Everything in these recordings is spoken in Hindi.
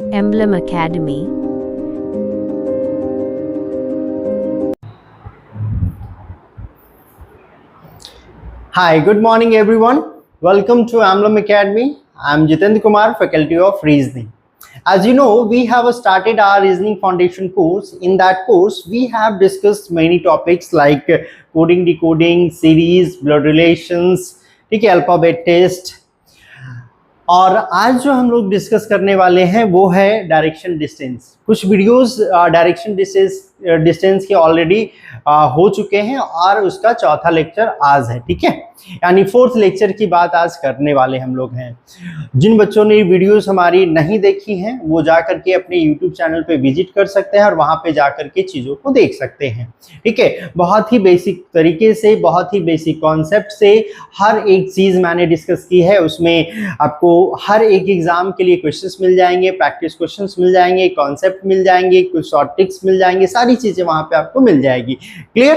Emblem Academy. Hi, good morning everyone. Welcome to Emblem Academy. I am Jitendra Kumar, Faculty of Reasoning. As you know, we have started our Reasoning Foundation course. In that course, we have discussed many topics like coding, decoding, series, blood relations, ठीक है, alphabet test. और आज जो हम लोग डिस्कस करने वाले हैं वो है डायरेक्शन डिस्टेंस. कुछ वीडियोस डायरेक्शन डिस्टेंस के ऑलरेडी हो चुके हैं और उसका चौथा लेक्चर आज है, ठीक है, यानी फोर्थ लेक्चर की बात आज करने वाले हम लोग हैं. जिन बच्चों ने वीडियोस हमारी नहीं देखी हैं वो जा करके अपने यूट्यूब चैनल पे विजिट कर सकते हैं और वहाँ पे जा करके चीज़ों को देख सकते हैं, ठीक है. बहुत ही बेसिक तरीके से, बहुत ही बेसिक कॉन्सेप्ट से हर एक चीज़ मैंने डिस्कस की है. उसमें आपको हर एक एग्जाम के लिए क्वेश्चंस मिल जाएंगे, प्रैक्टिस क्वेश्चंस मिल जाएंगे, कॉन्सेप्ट मिल जाएंगे, कुछ शॉर्ट ट्रिक्स मिल जाएंगे, सारी चीज़ें वहाँ पे आपको मिल जाएगी. क्लियर?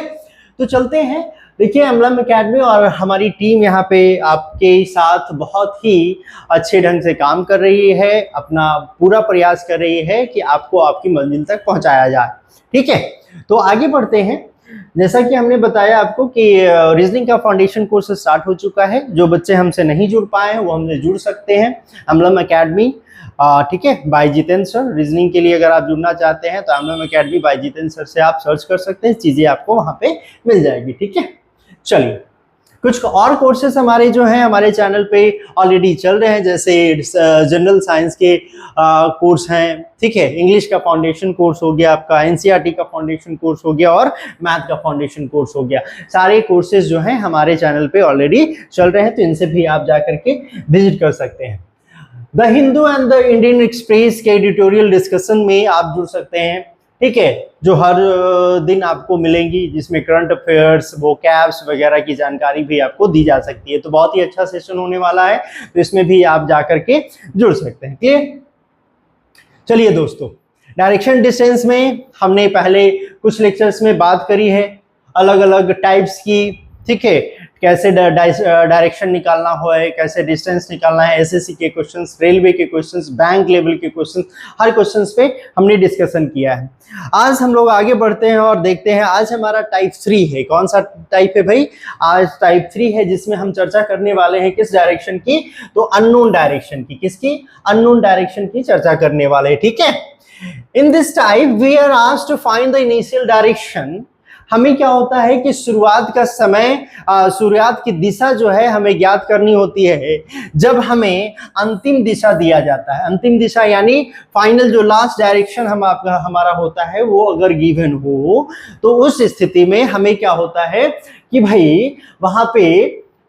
तो चलते हैं. देखिए, एम्बलम एकेडमी और हमारी टीम यहाँ पे आपके साथ बहुत ही अच्छे ढंग से काम कर रही है, अपना पूरा प्रयास कर रही है कि आपको आपकी मंजिल तक पहुँचाया जाए, ठीक है. तो आगे बढ़ते हैं. जैसा कि हमने बताया आपको कि रीजनिंग का फाउंडेशन कोर्स स्टार्ट हो चुका है. जो बच्चे हमसे नहीं जुड़ पाए हैं वो हमसे जुड़ सकते हैं. एम्बलम एकेडमी, ठीक है, बाय जितेंद्र सर. रीजनिंग के लिए अगर आप जुड़ना चाहते हैं तो Emblem Academy by Jitendra sir से आप सर्च कर सकते हैं, चीज़ें आपको वहाँ पे मिल जाएगी, ठीक है. चलिए, कुछ और कोर्सेस हमारे जो हैं हमारे चैनल पे ऑलरेडी चल रहे हैं, जैसे जनरल साइंस के कोर्स हैं, ठीक है, इंग्लिश का फाउंडेशन कोर्स हो गया आपका, एनसीईआरटी का फाउंडेशन कोर्स हो गया और मैथ का फाउंडेशन कोर्स हो गया. सारे कोर्सेज जो हैं हमारे चैनल पे ऑलरेडी चल रहे हैं, तो इनसे भी आप जा करके विजिट कर सकते हैं. The Hindu and the Indian express के एडिटोरियल डिस्कशन में आप जुड़ सकते हैं, ठीक है, जो हर दिन आपको मिलेंगी, जिसमें करंट अफेयर्स, वोकैब्स वगैरह की जानकारी भी आपको दी जा सकती है. तो बहुत ही अच्छा सेशन होने वाला है, तो इसमें भी आप जा करके जुड़ सकते हैं. क्लियर? चलिए दोस्तों, डायरेक्शन डिस्टेंस में हमने पहले कुछ लेक्चर्स में बात करी है अलग अलग टाइप्स की, ठीक है, कैसे डायरेक्शन निकालना हो है, कैसे डिस्टेंस निकालना है, एसएससी के क्वेश्चंस, रेलवे के क्वेश्चंस, बैंक लेवल के क्वेश्चंस, हर क्वेश्चंस पे हमने डिस्कशन किया है. आज हम लोग आगे बढ़ते हैं और देखते हैं. आज हमारा टाइप 3 है. कौन सा टाइप है भाई? आज टाइप 3 है, जिसमें हम चर्चा करने वाले हैं किस डायरेक्शन की? तो अननोन डायरेक्शन की. किसकी? अननोन डायरेक्शन की चर्चा करने वाले हैं, ठीक है. In this type we are asked to find the initial direction. हमें क्या होता है कि शुरुआत का समय, शुरुआत की दिशा जो है हमें ज्ञात करनी होती है जब हमें अंतिम दिशा दिया जाता है. अंतिम दिशा यानी फाइनल जो लास्ट डायरेक्शन हमारा होता है वो अगर गिवन हो, तो उस स्थिति में हमें क्या होता है कि भाई वहां पे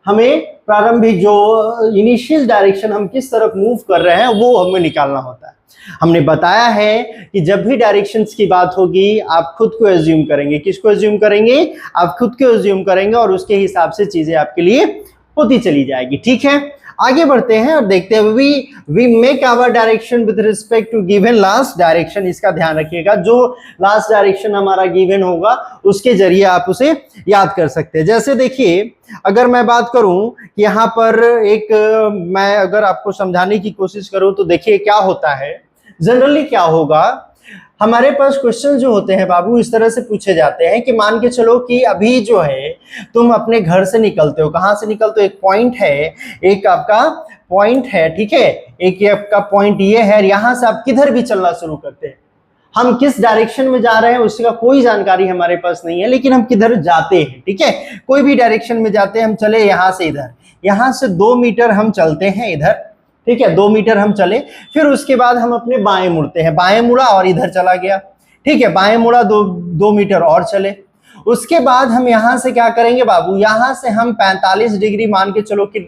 हमें प्रारंभिक जो इनिशियल डायरेक्शन हम किस तरफ मूव कर रहे हैं वो हमें निकालना होता है. हमने बताया है कि जब भी डायरेक्शंस की बात होगी आप खुद को एज्यूम करेंगे. किसको एज्यूम करेंगे? आप खुद को एज्यूम करेंगे और उसके हिसाब से चीजें आपके लिए होती चली जाएगी, ठीक है. आगे बढ़ते हैं और देखते हैं. We make our direction with respect to given last direction. इसका ध्यान रखिएगा, जो लास्ट डायरेक्शन हमारा गिवन होगा उसके जरिए आप उसे याद कर सकते हैं. जैसे देखिए, अगर मैं बात करूं कि यहाँ पर एक, मैं अगर आपको समझाने की कोशिश करूं तो देखिए क्या होता है. जनरली क्या होगा, हमारे पास क्वेश्चन जो होते हैं बाबू इस तरह से पूछे जाते हैं कि मान के चलो कि अभी जो है तुम अपने घर से निकलते हो. कहाँ से निकलते हो? एक पॉइंट है, एक आपका पॉइंट है, ठीक है, एक आपका पॉइंट ये है. यहाँ से आप किधर भी चलना शुरू करते हैं. हम किस डायरेक्शन में जा रहे हैं उसका कोई जानकारी हमारे पास नहीं है, लेकिन हम किधर जाते हैं, ठीक है, कोई भी डायरेक्शन में जाते हैं. हम चले यहाँ से इधर, यहाँ से 2 मीटर हम चलते हैं इधर, ठीक है, 2 मीटर हम चले, फिर उसके बाद हम अपने बाएं मुड़ते हैं. बाएं मुड़ा और इधर चला गया, ठीक है, बाएं मुड़ा, 2 मीटर और चले. उसके बाद हम यहाँ से क्या करेंगे बाबू? यहाँ से हम 45 डिग्री मान के चलो कि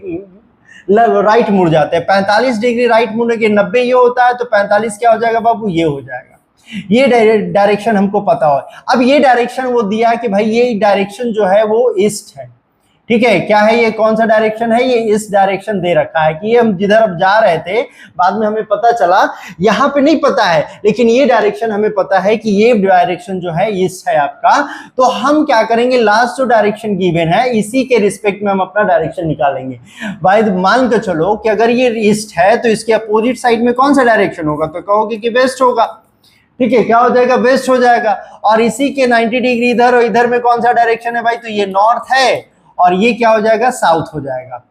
राइट मुड़ जाते हैं. 45 डिग्री राइट मुड़ने के 90 ये होता है, तो 45 क्या हो जाएगा बाबू? ये हो जाएगा. ये डायरेक्शन हमको पता हो. अब ये डायरेक्शन वो दिया कि भाई ये डायरेक्शन जो है वो ईस्ट है, ठीक है, क्या है ये, कौन सा डायरेक्शन है, ये इस डायरेक्शन दे रखा है कि ये हम जिधर अब जा रहे थे बाद में हमें पता चला, यहाँ पे नहीं पता है लेकिन ये डायरेक्शन हमें पता है कि ये डायरेक्शन जो है ईस्ट है आपका। तो हम क्या करेंगे, लास्ट जो डायरेक्शन गिवन है इसी के रिस्पेक्ट में हम अपना डायरेक्शन निकालेंगे। भाई मान के चलो कि अगर ये ईस्ट है तो इसके अपोजिट साइड में कौन सा डायरेक्शन होगा, तो कहोगे कि वेस्ट होगा। ठीक है, क्या हो जाएगा, वेस्ट हो जाएगा। और इसी के 90 डिग्री इधर और इधर में कौन सा डायरेक्शन है भाई, तो ये नॉर्थ है और ये क्या हो जाएगा, साउथ हो जाएगा।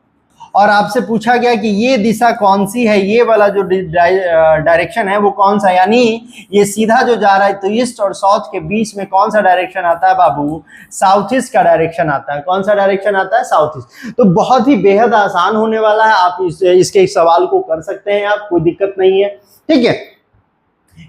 और आपसे पूछा गया कि ये दिशा कौन सी है, ये वाला जो डायरेक्शन है वो कौन सा, यानी ये सीधा जो जा रहा है तो ईस्ट और साउथ के बीच में कौन सा डायरेक्शन आता है बाबू, साउथ ईस्ट का डायरेक्शन आता है। कौन सा डायरेक्शन आता है, साउथ ईस्ट। तो बहुत ही बेहद आसान होने वाला है, आप इसके सवाल को कर सकते हैं, आप कोई दिक्कत नहीं है। ठीक है,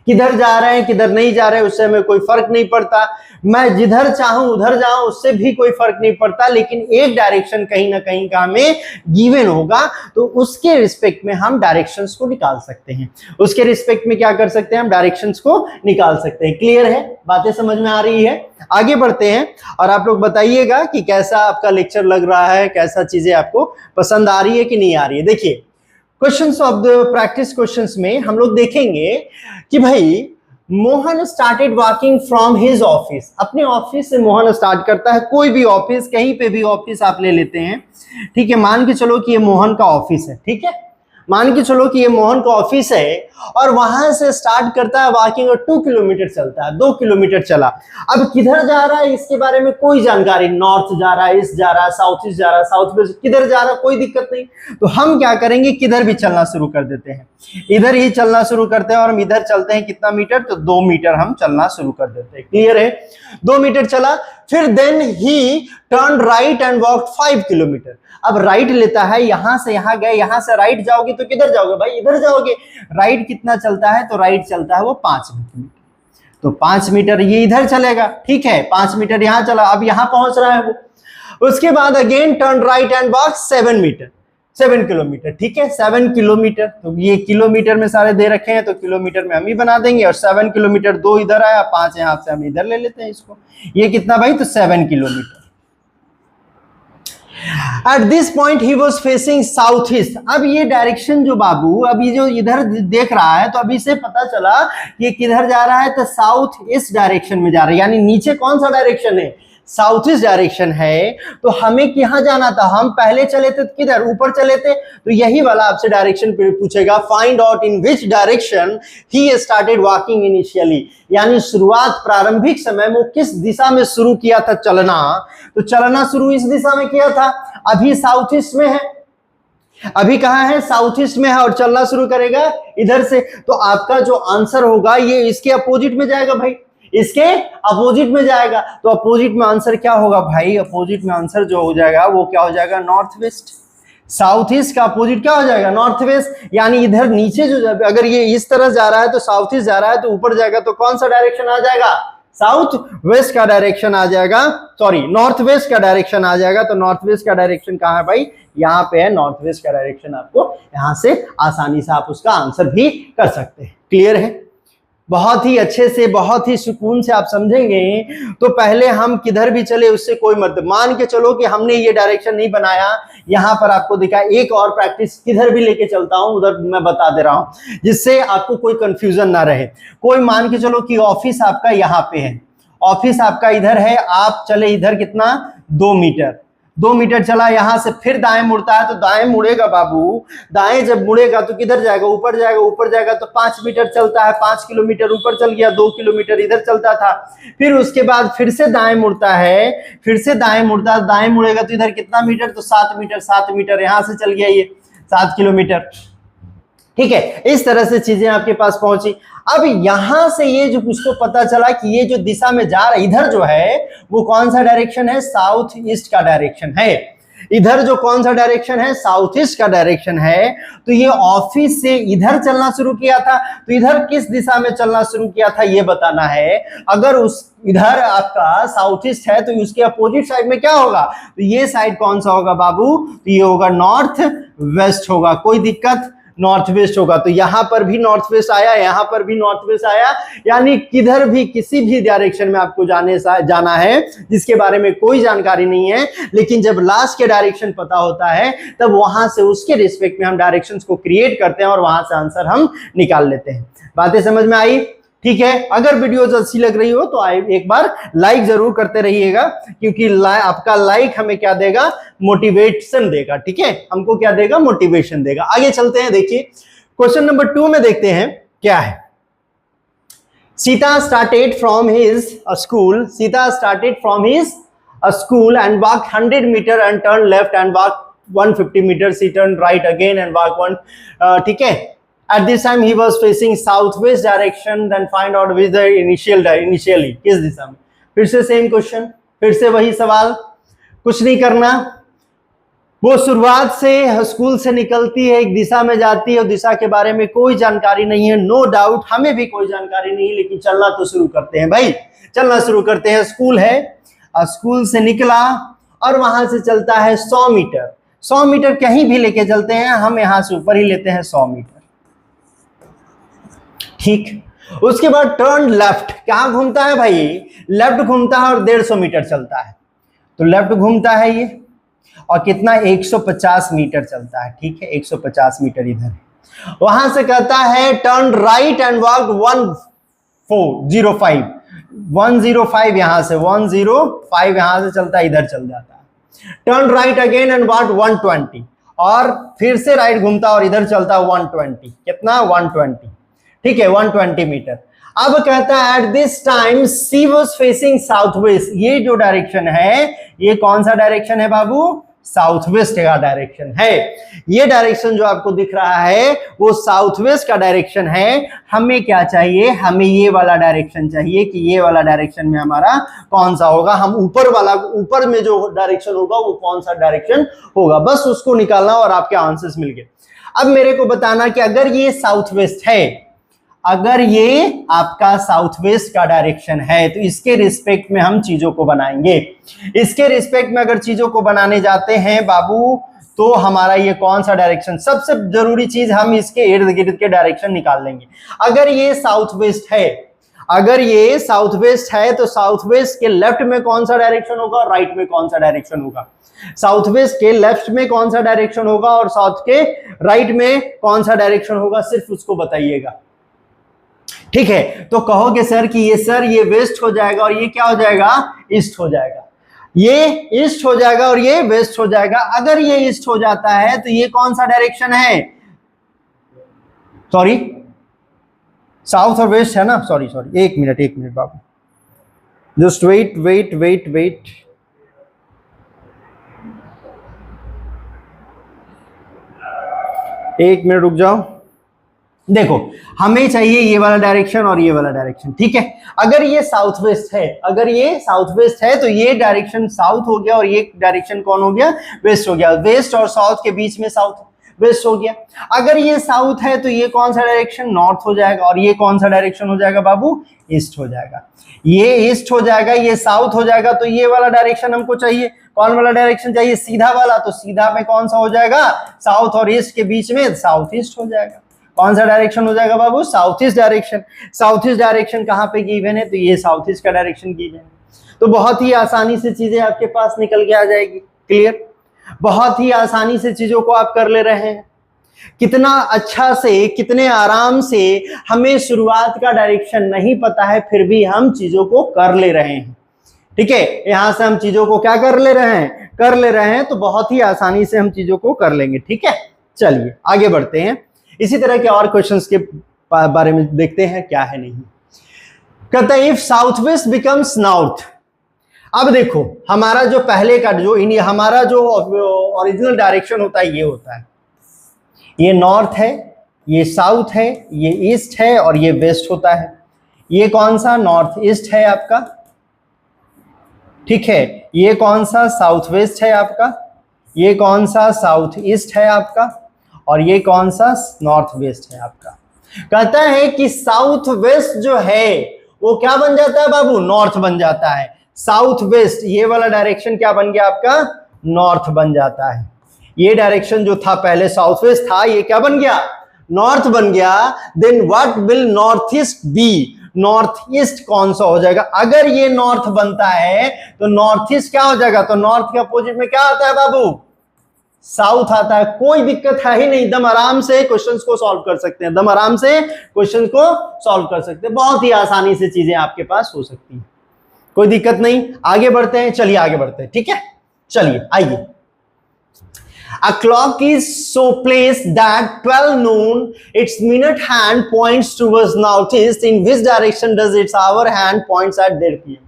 किधर जा रहे हैं किधर नहीं जा रहे हैं उससे हमें कोई फर्क नहीं पड़ता, मैं जिधर चाहूं उधर जाऊं उससे भी कोई फर्क नहीं पड़ता, लेकिन एक डायरेक्शन कहीं ना कहीं का हमें गिवन होगा तो उसके रिस्पेक्ट में हम डायरेक्शंस को निकाल सकते हैं। उसके रिस्पेक्ट में क्या कर सकते हैं, हम डायरेक्शंस को निकाल सकते हैं। क्लियर है, बातें समझ में आ रही है। आगे बढ़ते हैं और आप लोग बताइएगा कि कैसा आपका लेक्चर लग रहा है, कैसा चीजें आपको पसंद आ रही है कि नहीं आ रही है। देखिए questions of the practice questions में हम लोग देखेंगे कि भाई Mohan started walking from his office, अपने ऑफिस से मोहन स्टार्ट करता है, कोई भी ऑफिस, कहीं पे भी ऑफिस आप ले लेते हैं। ठीक है, मान के चलो कि ये मोहन का ऑफिस है। ठीक है, मान के चलो कि ये मोहन का ऑफिस है और वहां से स्टार्ट करता है वॉकिंग और 2 किलोमीटर चलता है, 2 किलोमीटर चला। अब किधर जा रहा है इसके बारे में कोई जानकारी, नॉर्थ जा रहा है, ईस्ट जा रहा है, साउथ ईस्ट जा रहा है, साउथ वेस्ट, किधर जा रहा है कोई दिक्कत नहीं। तो हम क्या करेंगे, किधर भी चलना शुरू कर देते हैं, इधर ही चलना शुरू करते हैं और हम इधर चलते हैं कितना मीटर, तो 2 मीटर हम चलना शुरू कर देते हैं। क्लियर है, 2 मीटर चला, फिर then he turn right and walk 5 kilometre. अब राइट लेता है, यहां से यहां गए, यहां से राइट जाओगे तो किधर जाओगे भाई, इधर जाओगे। राइट कितना चलता है, तो राइट चलता है वो 5 मीटर, तो 5 मीटर ये इधर चलेगा। ठीक है, 5 मीटर यहां चला, अब यहां पहुंच रहा है वो। उसके बाद again turn right and walk 7 metre, 7 kilometre. ठीक है, 7 किलोमीटर, तो ये किलोमीटर में सारे दे रखे हैं तो किलोमीटर में हम ही बना देंगे। और 7 किलोमीटर, 2 इधर आया, 5 यहां से हम इधर ले लेते हैं इसको। ये कितना भाई, तो 7 kilometre. At this point he was facing south east। अब ये डायरेक्शन जो बाबू अभी जो इधर देख रहा है तो अभी से पता चला ये किधर जा रहा है, तो साउथ ईस्ट डायरेक्शन में जा रहा है, यानी नीचे कौन सा डायरेक्शन है, साउथ ईस्ट डायरेक्शन है। तो हमें कहां जाना था, हम पहले चले थे किधर, ऊपर चले थे। तो यही वाला आपसे डायरेक्शन पूछेगा, find out in which direction he started walking initially, यानी शुरुआत प्रारंभिक समय में किस दिशा में शुरू किया था चलना। तो चलना शुरू इस दिशा में किया था, अभी साउथ ईस्ट में है, अभी कहां है, साउथ ईस्ट में है और चलना शुरू करेगा इधर से। तो आपका जो आंसर होगा ये इसके अपोजिट में जाएगा भाई, इसके अपोजिट में जाएगा। तो अपोजिट में आंसर क्या होगा भाई, अपोजिट में आंसर जो हो जाएगा वो क्या हो जाएगा, नॉर्थ वेस्ट। साउथ ईस्ट का अपोजिट क्या हो जाएगा, नॉर्थ वेस्ट। यानी इधर नीचे जो, अगर ये इस तरह जा रहा है तो साउथ ईस्ट जा रहा है, तो ऊपर जाएगा तो कौन सा डायरेक्शन आ जाएगा, साउथ वेस्ट का डायरेक्शन आ जाएगा, सॉरी नॉर्थ वेस्ट का डायरेक्शन आ जाएगा। तो नॉर्थ वेस्ट का डायरेक्शन कहां है भाई, यहाँ पे है नॉर्थ वेस्ट का डायरेक्शन। आपको यहां से आसानी से आप उसका आंसर भी कर सकते हैं। क्लियर है, बहुत ही अच्छे से, बहुत ही सुकून से आप समझेंगे। तो पहले हम किधर भी चले उससे कोई मतलब, मान के चलो कि हमने ये डायरेक्शन नहीं बनाया, यहां पर आपको दिखा, एक और प्रैक्टिस किधर भी लेके चलता हूं उधर मैं बता दे रहा हूं जिससे आपको कोई कंफ्यूजन ना रहे। कोई मान के चलो कि ऑफिस आपका यहाँ पे है, ऑफिस आपका इधर है, आप चले इधर कितना, 2 मीटर, 2 मीटर चला, यहां से फिर दाएं मुड़ता है, तो दाएं मुड़ेगा बाबू, दाएं जब मुड़ेगा तो किधर जाएगा, ऊपर जाएगा, ऊपर जाएगा तो 5 मीटर चलता है, 5 किलोमीटर ऊपर चल गया, 2 किलोमीटर इधर चलता था। फिर उसके बाद फिर से दाएं मुड़ता है, फिर से दाएं मुड़ता, दाएं मुड़ेगा तो इधर कितना मीटर, तो 7 मीटर, 7 मीटर यहां से चल गया ये 7 किलोमीटर। ठीक है, इस तरह से चीजें आपके पास पहुंची। अब यहां से ये जो उसको पता चला कि ये जो दिशा में जा रहा है इधर जो है वो कौन सा डायरेक्शन है, साउथ ईस्ट का डायरेक्शन है। इधर जो कौन सा डायरेक्शन है, साउथ ईस्ट का डायरेक्शन है। तो ये ऑफिस से इधर चलना शुरू किया था, तो इधर किस दिशा में चलना शुरू किया था ये बताना है। अगर उस इधर आपका साउथ ईस्ट है तो उसके अपोजिट साइड में क्या होगा, तो ये साइड कौन सा होगा बाबू, तो ये होगा नॉर्थ वेस्ट होगा, कोई दिक्कत नॉर्थ वेस्ट होगा। तो यहां पर भी नॉर्थ वेस्ट आया, यहां पर भी नॉर्थ वेस्ट आया, यानी किधर भी किसी भी डायरेक्शन में आपको जाना है जिसके बारे में कोई जानकारी नहीं है, लेकिन जब लास्ट के डायरेक्शन पता होता है तब वहां से उसके रिस्पेक्ट में हम डायरेक्शंस को क्रिएट करते हैं और वहां से आंसर हम निकाल लेते हैं। बातें समझ में आई? ठीक है, अगर वीडियोस अच्छी लग रही हो तो एक बार लाइक जरूर करते रहिएगा, क्योंकि आपका लाइक हमें क्या देगा? मोटिवेशन देगा। ठीक है, हमको क्या देगा? मोटिवेशन देगा। आगे चलते हैं, देखिए क्वेश्चन नंबर 2 में देखते हैं क्या है। Sita started from his school, Sita started from his school and walked 100 meter and turned left and walked 150 meters. She turned right again and walked one. ठीक है, at this time he was facing southwest direction. Then find out which the initially किस दिशा में। फिर से सेम क्वेश्चन, फिर से वही सवाल, कुछ नहीं करना। वो शुरुआत से स्कूल से निकलती है, एक दिशा में जाती है, और दिशा के बारे में कोई जानकारी नहीं है, नो डाउट हमें भी कोई जानकारी नहीं, लेकिन चलना तो शुरू करते हैं भाई, चलना शुरू करते हैं। स्कूल है, स्कूल से निकला और वहां से चलता है 100 मीटर, 100 मीटर कहीं भी लेके चलते हैं, हम यहां से ऊपर ही लेते हैं 100 मीटर। ठीक, उसके बाद टर्न लेफ्ट, कहां घूमता है भाई? लेफ्ट घूमता है और 150 मीटर चलता है। तो लेफ्ट घूमता है ये, और कितना? 150 मीटर चलता है। ठीक है, 150 मीटर इधर है। वहां से कहता है टर्न राइट एंड वॉक 105, 105 यहां से, 105 यहां से चलता है, इधर चल जाता है। Turn right again and walk 120, और फिर से राइट घूमता और इधर चलता है 120। कितना? 120। ठीक है, 120 मीटर। अब कहता है at this time she was facing south west. ये जो डायरेक्शन है, ये कौन सा डायरेक्शन है बाबू? साउथ वेस्ट का डायरेक्शन है। ये डायरेक्शन जो आपको दिख रहा है वो साउथ वेस्ट का डायरेक्शन है। हमें क्या चाहिए? हमें ये वाला डायरेक्शन चाहिए कि ये वाला डायरेक्शन में हमारा कौन सा होगा। हम ऊपर वाला, ऊपर में जो डायरेक्शन होगा वो कौन सा डायरेक्शन होगा, बस उसको निकालना और आपके आंसर्स मिल गए। अब मेरे को बताना कि अगर ये साउथ वेस्ट है, अगर ये आपका साउथ वेस्ट का डायरेक्शन है, तो इसके रिस्पेक्ट में हम चीजों को बनाएंगे। इसके रिस्पेक्ट में अगर चीजों को बनाने जाते हैं बाबू, तो हमारा ये कौन सा डायरेक्शन, सबसे जरूरी चीज हम इसके इर्द गिर्द के डायरेक्शन निकाल लेंगे। अगर ये साउथ वेस्ट है, अगर ये साउथ वेस्ट है, तो साउथ वेस्ट के लेफ्ट में कौन सा डायरेक्शन होगा और राइट में कौन सा डायरेक्शन होगा? साउथ वेस्ट के लेफ्ट में कौन सा डायरेक्शन होगा और साउथ के राइट में कौन सा डायरेक्शन होगा, सिर्फ उसको बताइएगा। ठीक है, तो कहोगे सर कि ये वेस्ट हो जाएगा और ये क्या हो जाएगा? ईस्ट हो जाएगा। ये ईस्ट हो जाएगा और ये वेस्ट हो जाएगा। अगर ये ईस्ट हो जाता है तो ये कौन सा डायरेक्शन है? सॉरी, साउथ और वेस्ट है ना? सॉरी, एक मिनट बाबू, जस्ट वेट, एक मिनट रुक जाओ। देखो, हमें चाहिए ये वाला डायरेक्शन और ये वाला डायरेक्शन। ठीक है, अगर ये साउथ वेस्ट है, अगर ये साउथ वेस्ट है तो ये डायरेक्शन साउथ हो गया और ये डायरेक्शन कौन हो गया? वेस्ट हो गया। वेस्ट और साउथ के बीच में साउथ वेस्ट हो गया। अगर ये साउथ है तो ये कौन सा डायरेक्शन? नॉर्थ हो जाएगा। और ये कौन सा डायरेक्शन हो जाएगा बाबू? ईस्ट हो जाएगा। ये ईस्ट हो जाएगा, ये साउथ हो जाएगा, तो ये वाला डायरेक्शन हमको चाहिए। कौन वाला डायरेक्शन चाहिए? सीधा वाला। तो सीधा में कौन सा हो जाएगा? साउथ और ईस्ट के बीच में साउथ ईस्ट हो जाएगा। कौन सा डायरेक्शन हो जाएगा बाबू? South east direction. South east direction कहाँ पे गिवन है? तो ये साउथ ईस्ट का डायरेक्शन गिवन है। तो बहुत ही आसानी से चीजें आपके पास निकल के आ जाएगी। क्लियर? बहुत ही आसानी से चीजों को आप कर ले रहे हैं। कितना अच्छा से, कितने आराम से, हमें शुरुआत का डायरेक्शन नहीं पता है फिर भी हम चीजों को कर ले रहे हैं। ठीक है, यहां से हम चीजों को क्या कर ले रहे हैं? कर ले रहे हैं। तो बहुत ही आसानी से हम चीजों को कर लेंगे। ठीक है, चलिए आगे बढ़ते हैं। इसी तरह के और क्वेश्चंस के बारे में देखते हैं क्या है नहीं। कहता है if south west becomes north. अब देखो, हमारा जो पहले का जो हमारा जो ओरिजिनल डायरेक्शन होता है ये होता है, ये नॉर्थ है, ये साउथ है, ये ईस्ट है और ये वेस्ट होता है। ये कौन सा? नॉर्थ ईस्ट है आपका। ठीक है, ये कौन सा? साउथ वेस्ट है आपका। ये कौन सा? साउथ ईस्ट है आपका। और ये कौन सा? नॉर्थ वेस्ट है आपका। कहता है कि साउथ वेस्ट जो है वो क्या बन जाता है बाबू? नॉर्थ बन जाता है। साउथ वेस्ट, ये वाला डायरेक्शन क्या बन गया आपका? नॉर्थ बन जाता है। ये डायरेक्शन जो था पहले साउथ वेस्ट था, ये क्या बन गया? नॉर्थ बन गया, then what will north east be, north east कौन सा हो जाएगा? अगर ये नॉर्थ बनता है तो नॉर्थ ईस्ट क्या हो जाएगा? तो नॉर्थ के अपोजिट में क्या आता है बाबू? साउथ आता है। कोई दिक्कत है ही नहीं, एकदम आराम से क्वेश्चंस को सॉल्व कर सकते हैं, एकदम आराम से क्वेश्चन को सॉल्व कर सकते हैं, बहुत ही आसानी से चीजें आपके पास हो सकती हैं, कोई दिक्कत नहीं। आगे बढ़ते हैं, चलिए आगे बढ़ते हैं, ठीक है, चलिए आइए। A clock is so placed that 12 noon, its minute hand points towards northeast. In which direction does its hour hand points at 12 p.m.?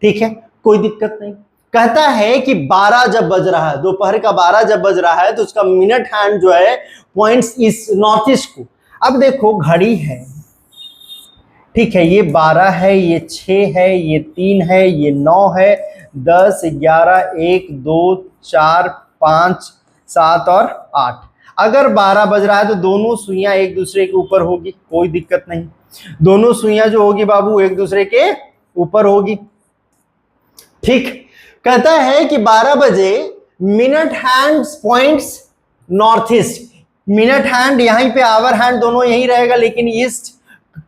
ठीक है, कोई दिक्कत नहीं। कहता है कि 12 जब बज रहा है, दोपहर का 12 जब बज रहा है, तो उसका मिनट हैंड जो है पॉइंट्स इस नॉर्थ ईस्ट को। अब देखो घड़ी है, ठीक है, ये 12 है, ये 6 है, ये 3 है, ये 9 है, 10, 11, 1, 2, 4, 5, 7 और 8। अगर 12 बज रहा है तो दोनों सुइयां एक दूसरे के ऊपर होगी, कोई दिक्कत नहीं। दोनों सुइयां जो होगी बाबू एक दूसरे के ऊपर होगी, ठीक। कहता है कि 12 बजे minute hand points north east. Minute hand यहीं पे, आवर हैंड दोनों यहीं रहेगा, लेकिन ईस्ट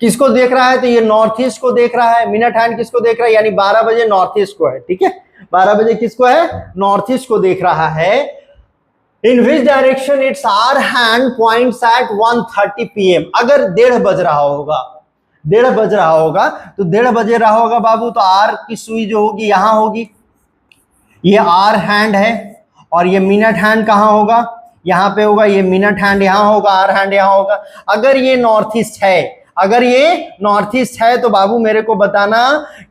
किसको देख रहा है? तो ये नॉर्थ ईस्ट को देख रहा है। मिनट हैंड किसको देख रहा है? यानी 12 बजे नॉर्थ ईस्ट को है, ठीक है, 12 बजे किसको है? नॉर्थ ईस्ट को देख रहा है। In which direction it's hour hand points at 1:30 PM। अगर 1:30 बज रहा होगा, 1:30 बज रहा होगा, तो 1:30 बजे रहा होगा बाबू, तो आर की सुई जो होगी यहां होगी, ये आर हैंड है, और ये मिनट हैंड कहां होगा? यहां पे होगा। ये मिनट हैंड यहां होगा, आर हैंड यहां होगा। अगर ये नॉर्थ ईस्ट है, अगर ये नॉर्थ ईस्ट है, तो बाबू मेरे को बताना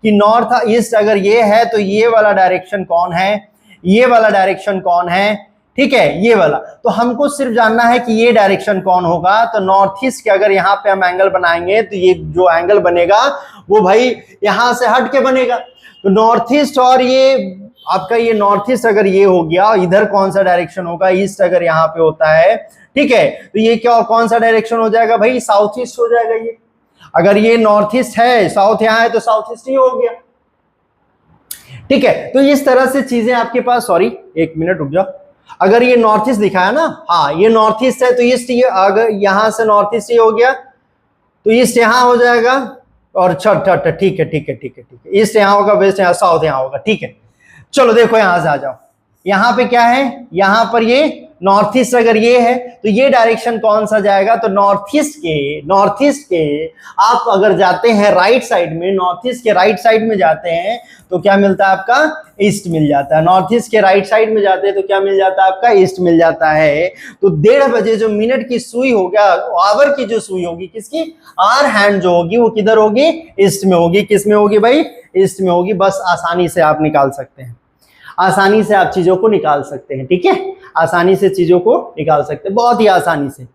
कि नॉर्थ ईस्ट अगर ये है तो ये वाला डायरेक्शन कौन है? ये वाला डायरेक्शन कौन है? ठीक है, ये वाला। तो हमको सिर्फ जानना है कि ये डायरेक्शन कौन होगा। तो नॉर्थ ईस्ट के अगर यहाँ पे हम एंगल बनाएंगे तो ये जो एंगल बनेगा वो भाई यहां से हट के बनेगा। तो नॉर्थ ईस्ट और ये आपका ये नॉर्थ ईस्ट अगर ये हो गया, इधर कौन सा डायरेक्शन होगा? ईस्ट अगर यहाँ पे होता है, ठीक है, तो ये क्या कौन सा डायरेक्शन हो जाएगा भाई? साउथ ईस्ट हो जाएगा। ये अगर ये नॉर्थ ईस्ट है, साउथ यहाँ है, तो साउथ ईस्ट ही हो गया, ठीक है। तो इस तरह से चीजें आपके पास, सॉरी एक मिनट रुक जाओ, अगर ये नॉर्थ ईस्ट दिखाया ना, हाँ ये नॉर्थ ईस्ट है, तो ईस्ट ये अगर यहां से नॉर्थ ईस्ट ये हो गया तो ईस्ट यहां हो जाएगा, और ठीक है, ईस्ट यहां होगा, वेस्ट यहां, साउथ यहां होगा, ठीक है। चलो देखो यहां से आ जाओ, यहां पे क्या है? यहां पर ये नॉर्थ ईस्ट अगर ये है तो ये डायरेक्शन कौन सा जाएगा? तो नॉर्थ ईस्ट के आप अगर जाते हैं राइट साइड में, नॉर्थ ईस्ट के राइट साइड में जाते हैं तो क्या मिलता है आपका? ईस्ट मिल जाता है। नॉर्थ ईस्ट के राइट साइड में जाते हैं तो क्या मिल जाता है आपका? ईस्ट मिल जाता है। तो 1:30 बजे जो मिनट की सुई होगा, आवर की जो सुई होगी किसकी? आर हैंड जो होगी वो किधर होगी? ईस्ट में होगी। किस में होगी भाई? ईस्ट में होगी। बस आसानी से आप निकाल सकते हैं, आसानी से आप चीजों को निकाल सकते हैं, ठीक है, आसानी से चीजों को निकाल सकते हैं, बहुत ही आसानी से।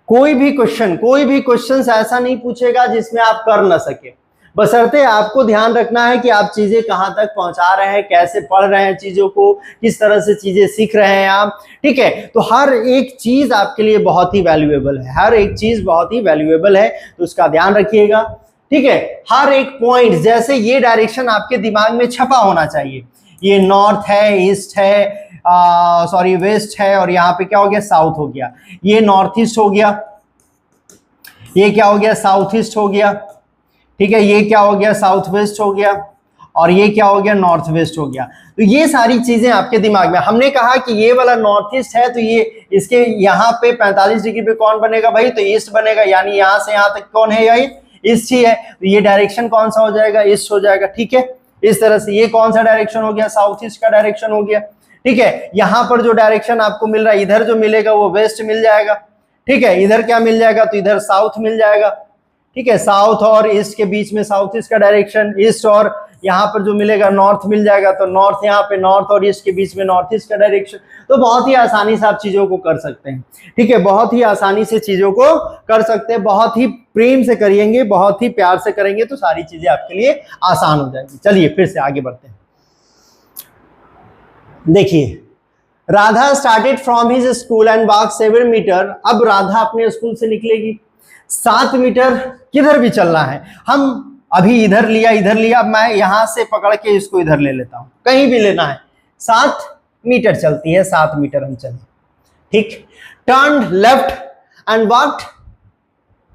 कोई भी क्वेश्चन ऐसा नहीं पूछेगा जिसमें आप कर ना सके, बशर्ते आपको ध्यान रखना है कि आप चीजें कहां तक पहुंचा रहे हैं, कैसे पढ़ रहे हैं चीजों को, किस तरह से चीजें सीख रहे हैं आप, ठीक है। तो हर एक चीज आपके लिए बहुत ही वैल्यूएबल है, हर एक चीज बहुत ही वैल्यूएबल है, तो उसका ध्यान रखिएगा, ठीक है। हर एक पॉइंट, जैसे ये डायरेक्शन आपके दिमाग में छपा होना चाहिए, ये नॉर्थ है, ईस्ट है, सॉरी वेस्ट है, और यहाँ पे क्या हो गया? साउथ हो गया। ये नॉर्थ ईस्ट हो गया, ये क्या हो गया? साउथ ईस्ट हो गया, ठीक है। ये क्या हो गया? साउथ वेस्ट हो गया, और ये क्या हो गया? नॉर्थ वेस्ट हो गया। तो ये सारी चीजें आपके दिमाग में, हमने कहा कि ये वाला नॉर्थ ईस्ट है, तो ये इसके यहाँ पे 45 डिग्री पे कौन बनेगा भाई? तो ईस्ट बनेगा, यानी यहाँ से यहाँ तक कौन है? यही ईस्ट ही है। तो ये डायरेक्शन कौन सा हो जाएगा? ईस्ट हो जाएगा, ठीक है। इस तरह से ये कौन सा डायरेक्शन हो गया? साउथ ईस्ट का डायरेक्शन हो गया, ठीक है। यहां पर जो डायरेक्शन आपको मिल रहा है, इधर जो मिलेगा वो वेस्ट मिल जाएगा, ठीक है। इधर क्या मिल जाएगा? तो इधर साउथ मिल जाएगा, ठीक है। साउथ और ईस्ट के बीच में साउथ ईस्ट का डायरेक्शन, ईस्ट और यहाँ पर जो मिलेगा नॉर्थ मिल जाएगा, तो नॉर्थ यहाँ पे नॉर्थ और ईस्ट के बीच में नॉर्थ ईस्ट का डायरेक्शन। तो बहुत ही आसानी से आप चीजों को कर सकते हैं, ठीक है, बहुत ही आसानी से चीजों को कर सकते हैं, बहुत ही प्रेम से करेंगे, बहुत ही प्यार से करेंगे तो सारी चीजें आपके लिए आसान हो जाएगी। चलिए फिर से आगे बढ़ते हैं। देखिए, Radha started from his school and walk 7 metre. अब राधा अपने स्कूल से निकलेगी, 7 मीटर किधर भी चलना है। हम अभी इधर लिया, अब मैं यहां से पकड़ के इसको इधर ले लेता हूं, कहीं भी लेना है। 7 मीटर चलती है, 7 मीटर हम चले, ठीक। टर्न लेफ्ट एंड वॉक्ड,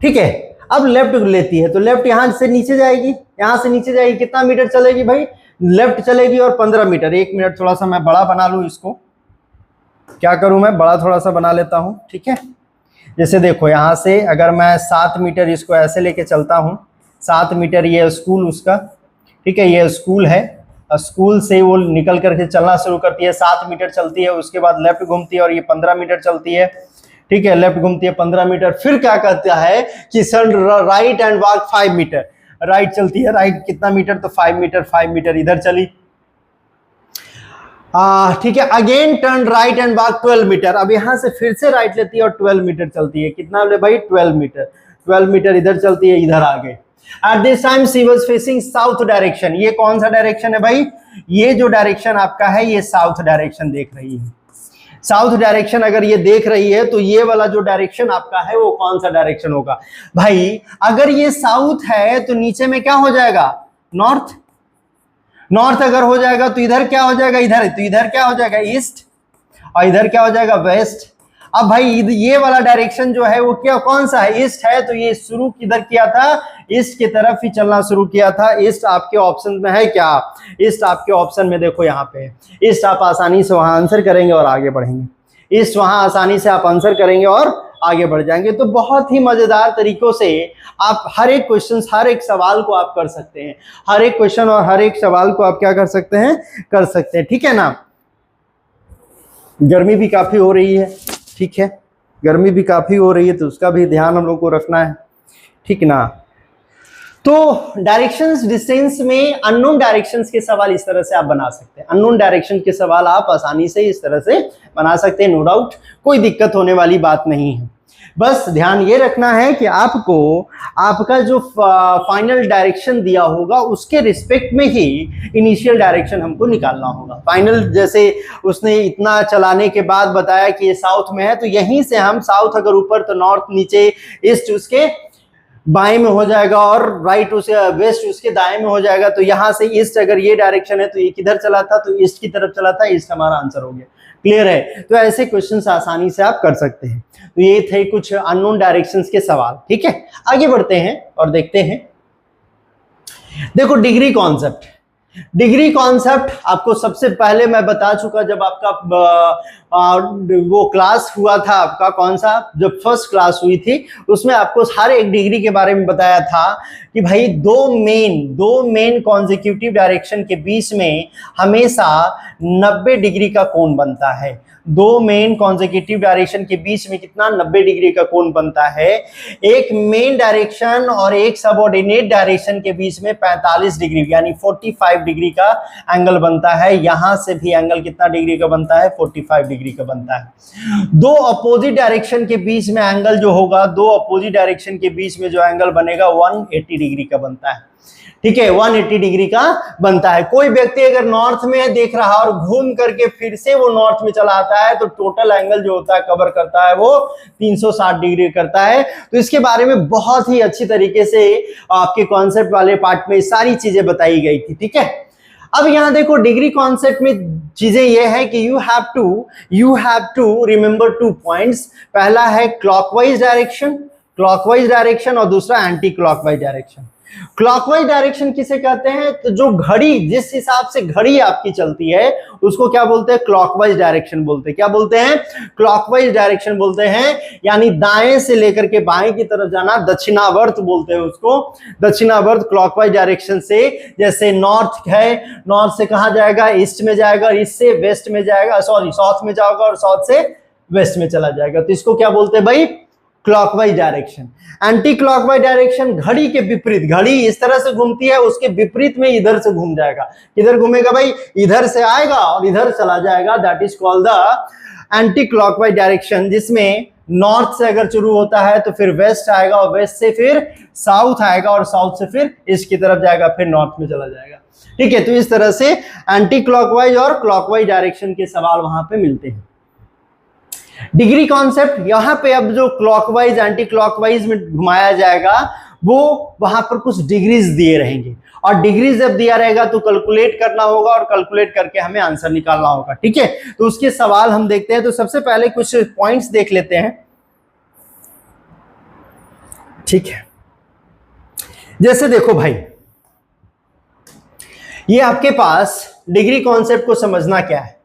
ठीक है। अब लेफ्ट लेती है तो लेफ्ट यहां से नीचे जाएगी, यहां से नीचे जाएगी, कितना मीटर चलेगी भाई, लेफ्ट चलेगी और 15 मीटर। 1 मिनट थोड़ा सा मैं बड़ा बना लूं इसको, क्या करूं मैं बड़ा थोड़ा सा बना लेता हूं, ठीक है। जैसे देखो यहां से अगर मैं 7 मीटर इसको ऐसे लेके चलता हूं, 7 मीटर ये स्कूल उसका, ठीक है, ये स्कूल है, स्कूल से वो निकल करके चलना शुरू करती है, 7 मीटर चलती है, उसके बाद लेफ्ट घूमती है और ये 15 मीटर चलती है, ठीक है, लेफ्ट घूमती है 15 मीटर, फिर क्या कहता है कि sir right and walk 5 metre, right चलती है, राइट कितना मीटर, तो 5 मीटर, 5 मीटर इधर चली, ठीक है। Again turn right and walk 12 metre, अब यहां से फिर से राइट लेती है और 12 मीटर चलती है, कितना ले भाई 12 मीटर, 12 मीटर इधर चलती है, इधर आ गए। At this time she was facing south direction, ये कौन सा डायरेक्शन है भाई, ये जो डायरेक्शन आपका है ये साउथ डायरेक्शन देख रही है। साउथ डायरेक्शन अगर ये देख रही है तो ये वाला जो डायरेक्शन आपका है वो कौन सा डायरेक्शन होगा भाई, अगर ये साउथ है तो नीचे में क्या हो जाएगा, नॉर्थ, नॉर्थ अगर हो जाएगा तो इधर क्या हो जाएगा, इधर, तो इधर क्या हो जाएगा ईस्ट, और इधर क्या हो जाएगा वेस्ट। अब भाई ये वाला डायरेक्शन जो है वो क्या कौन सा है, ईस्ट है, तो ये शुरू किधर किया था, ईस्ट की तरफ ही चलना शुरू किया था। ईस्ट आपके ऑप्शन में है क्या, ईस्ट आपके ऑप्शन में देखो यहाँ पे ईस्ट, आप आसानी से वहां आंसर करेंगे और आगे बढ़ेंगे, ईस्ट वहां आसानी से आप आंसर करेंगे और आगे बढ़ जाएंगे। तो बहुत ही मजेदार तरीकों से आप हर एक क्वेश्चन, हर एक सवाल को आप कर सकते हैं, हर एक क्वेश्चन और हर एक सवाल को आप क्या कर सकते हैं, कर सकते हैं, ठीक है ना। गर्मी भी काफी हो रही है, ठीक है, गर्मी भी काफी हो रही है तो उसका भी ध्यान हम लोग को रखना है, ठीक ना। तो डायरेक्शंस डिस्टेंस में अननोन डायरेक्शंस के सवाल इस तरह से आप बना सकते हैं, अननोन डायरेक्शन के सवाल आप आसानी से इस तरह से बना सकते हैं, नो डाउट, कोई दिक्कत होने वाली बात नहीं है। बस ध्यान ये रखना है कि आपको आपका जो फाइनल डायरेक्शन दिया होगा उसके रिस्पेक्ट में ही इनिशियल डायरेक्शन हमको निकालना होगा। फाइनल जैसे उसने इतना चलाने के बाद बताया कि ये साउथ में है, तो यहीं से हम साउथ अगर ऊपर तो नॉर्थ, नीचे ईस्ट उसके बाएं में हो जाएगा और राइट उसे वेस्ट उसके दाएं में हो जाएगा। तो यहां से ईस्ट अगर ये डायरेक्शन है तो ये किधर चला था, तो ईस्ट की तरफ चला था, ईस्ट हमारा आंसर हो गया। क्लियर है, तो ऐसे क्वेश्चंस आसानी से आप कर सकते हैं। तो ये थे कुछ अननोन डायरेक्शंस के सवाल, ठीक है। आगे बढ़ते हैं और देखते हैं, देखो डिग्री कॉन्सेप्ट, डिग्री कॉन्सेप्ट आपको सबसे पहले मैं बता चुका जब आपका वो क्लास हुआ था, आपका कौन सा, जब फर्स्ट क्लास हुई थी उसमें आपको हर एक डिग्री के बारे में बताया था कि भाई दो मेन कॉन्जिक्यूटिव डायरेक्शन के बीच में हमेशा 90 डिग्री का कोण बनता है। दो मेन कॉन्जिक्यूटिव डायरेक्शन के बीच में कितना, 90 डिग्री का कोण बनता है। एक मेन डायरेक्शन और एक सबऑर्डिनेट डायरेक्शन के बीच में 45 डिग्री यानी 45 डिग्री का एंगल बनता है। यहां से भी एंगल कितना डिग्री का बनता है, 45 डिग्री का बनता है। दो अपोजिट डायरेक्शन के बीच में एंगल जो होगा, दो अपोजिट डायरेक्शन के बीच में जो एंगल बनेगा 180 डिग्री का बनता है, ठीक है, 180 डिग्री का बनता है। कोई व्यक्ति अगर नॉर्थ में देख रहा है और घूम करके फिर से वो नॉर्थ में चला आता है तो टोटल एंगल जो होता है कवर करता है वो 360 डिग्री करता है। तो इसके बारे में बहुत ही अच्छी तरीके से आपके कॉन्सेप्ट वाले पार्ट में सारी चीजें बताई गई थी, ठीक है। अब यहां देखो डिग्री कॉन्सेप्ट में चीजें ये है कि you have to remember 2 points. पहला है क्लॉकवाइज डायरेक्शन और दूसरा anti clockwise direction. Clockwise direction किसे कहते हैं, तो जो घड़ी, जिस हिसाब से घड़ी आपकी चलती है उसको क्या बोलते हैं, क्लॉकवाइज डायरेक्शन बोलते हैं। क्या बोलते हैं, क्लॉकवाइज डायरेक्शन बोलते हैं, यानी दाएं से लेकर के बाएं की तरफ जाना, दक्षिणावर्त बोलते हैं उसको, दक्षिणावर्त क्लॉकवाइज डायरेक्शन से। जैसे नॉर्थ है, नॉर्थ से कहां जाएगा, ईस्ट में जाएगा, ईस्ट से वेस्ट में जाएगा, सॉरी साउथ में जाएगा और साउथ से वेस्ट में चला जाएगा। तो इसको क्या बोलते हैं भाई, clockwise direction. Anti clockwise direction घड़ी के विपरीत, घड़ी इस तरह से घूमती है उसके विपरीत में इधर से घूम जाएगा। किधर घूमेगा भाई, इधर से आएगा और इधर चला जाएगा, that is called the anti clockwise direction, जिसमें नॉर्थ से अगर शुरू होता है तो फिर वेस्ट आएगा और वेस्ट से फिर साउथ आएगा और साउथ से फिर ईस्ट की तरफ जाएगा, फिर नॉर्थ में चला जाएगा, ठीक है। तो इस तरह से एंटी क्लॉकवाइज और क्लॉकवाइज डायरेक्शन के सवाल वहां पे मिलते हैं। डिग्री कॉन्सेप्ट, यहां पे अब जो क्लॉकवाइज एंटी क्लॉकवाइज में घुमाया जाएगा वो वहां पर कुछ डिग्रीज दिए रहेंगे और डिग्रीज जब दिया रहेगा तो कैलकुलेट करना होगा और कैलकुलेट करके हमें आंसर निकालना होगा, ठीक है। तो उसके सवाल हम देखते हैं। तो सबसे पहले कुछ पॉइंट्स देख लेते हैं। ठीक है, जैसे देखो भाई, ये आपके पास डिग्री कॉन्सेप्ट को समझना क्या है,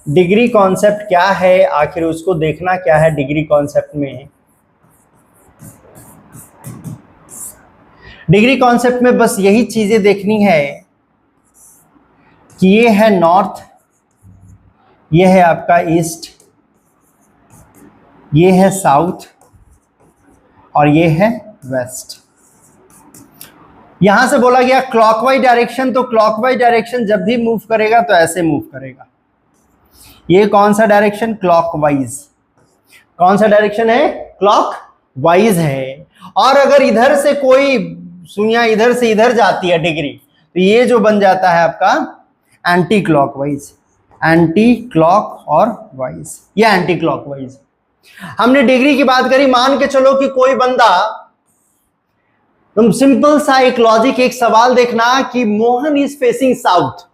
डिग्री कॉन्सेप्ट क्या है, आखिर उसको देखना क्या है डिग्री कॉन्सेप्ट में। डिग्री कॉन्सेप्ट में बस यही चीजें देखनी है कि ये है नॉर्थ, ये है आपका ईस्ट, ये है साउथ और ये है वेस्ट। यहां से बोला गया क्लॉकवाइज डायरेक्शन, तो क्लॉकवाइज डायरेक्शन जब भी मूव करेगा तो ऐसे मूव करेगा। ये कौन सा डायरेक्शन? क्लॉकवाइज। कौन सा डायरेक्शन है? क्लॉकवाइज है। और अगर इधर से कोई सुइयां इधर से इधर जाती है डिग्री, तो ये जो बन जाता है आपका एंटी क्लॉकवाइज, एंटी क्लॉक और वाइज, ये एंटी क्लॉकवाइज। हमने डिग्री की बात करी, मान के चलो कि कोई बंदा, तुम सिंपल सा एक लॉजिक, एक सवाल देखना कि Mohan is facing south.